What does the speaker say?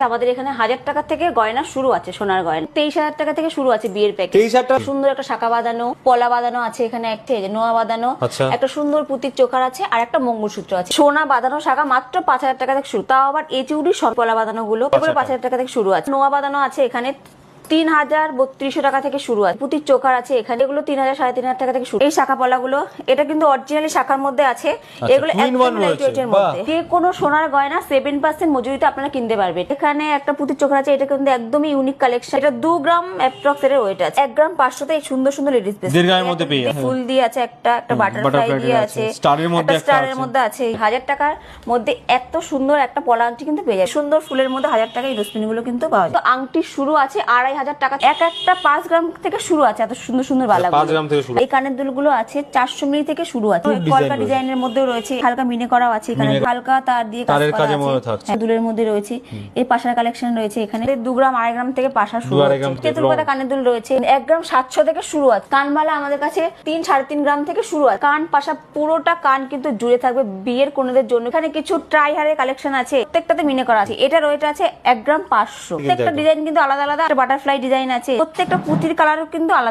আমাদের এখানে 1000 টাকা থেকে গয়না শুরু আছে, সোনার গয়না 23,000 টাকা থেকে শুরু আছে বিয়ের প্যাকেজ। 23,000 টাকা সুন্দর একটা শাখা বাঁধানো, পলা বাঁধানো আছে এখানে, একটা এই যে নোয়া বাঁধানো, আচ্ছা। একটা সুন্দর পুতির চোকার আছে, আর একটা মঙ্গলসূত্র আছে। সোনা বাঁধানো শাখা মাত্র 5,000 টাকা থেকে শুরু, তাও আবার এই চুড়ি সব পলা বাঁধানো গুলো এগুলো 5,000 টাকা থেকে শুরু আছে। নোয়া বাঁধানো আছে এখানে 3,3200 টাকা থেকে শুরু আছে। পুতির চোকার আছে এখানে, এগুলো 3,000 3,500 টাকা থেকে শুরু। এই শাখা পলা গুলো এটা কিন্তু অরিজিনালি শাখার মধ্যে আছে, এগুলো two in one একদম লাইট রয়েছে, ওয়েটের মধ্যে। যে কোনো সোনার গয়না 7% মজুরিতে আপনারা কিনতে পারবেন। এখানে একটা পুতির চোকার আছে, এটা কিন্তু একদমই ইউনিক কালেকশন। এটা 2 গ্রাম অ্যাপ্রক্স এর ওয়েট আছে। 1 গ্রাম 500 তে এই সুন্দর সুন্দর লেডিস পিস দেড় গ্রামের মধ্যে পেয়ে যাবেন। ফুল দিয়ে আছে, একটা বাটারফ্লাই দিয়ে আছে, স্টারের মধ্যে একটা স্টারের আছে। মধ্যে আছে। 1000 টাকার মধ্যে এত সুন্দর একটা পলা আংটি কিন্তু পেয়ে যায়। সুন্দর ফুলের মধ্যে 1000 টাকা এই রোজপিনি গুলো কিন্তু পাওয়া যায়। তো আংটির শুরু আছে 2,500 টাকা, একটা 5 গ্রাম থেকে শুরু আছে। এত সুন্দর সুন্দর বালা 5 গ্রাম থেকে শুরু। এই কানের দুলগুলো আছে 400 মিলি থেকে শুরু আছে। কলকা ডিজাইনের মধ্যে রয়েছে, হালকা মিনে করা আছে এখানে, হালকা তার দিয়ে কাজ তারের করা কাজের আছে। মধ্যে থাকছে। হ্যাঁ, দুলের মধ্যে রয়েছে। এই পাশার কালেকশন রয়েছে এখানে 2 গ্রাম 2.5 গ্রাম থেকে পাশা শুরু 2.5 হচ্ছে। গ্রাম থেকে তেতুল পাতা কানের দুল রয়েছে 1 গ্রাম 700 থেকে শুরু আছে। কানবালা আমাদের কাছে 3-3.5 গ্রাম থেকে শুরু আছে। কান পাশা পুরোটা কান কিন্তু জুড়ে থাকবে বিয়ের কোণেদের জন্য। এখানে কিছু ট্রাই হারের কালেকশন আছে, প্রত্যেকটাতে মিনে করা আছে। এটা রয়েছে আছে 1 গ্রাম 500। প্রত্যেকটা ডিজাইন কিন্তু আলাদা আলাদা। বাটারফ্লাই ডিজাইন আছে, প্রত্যেকটা পুঁতির কালারও কিন্তু আলাদা।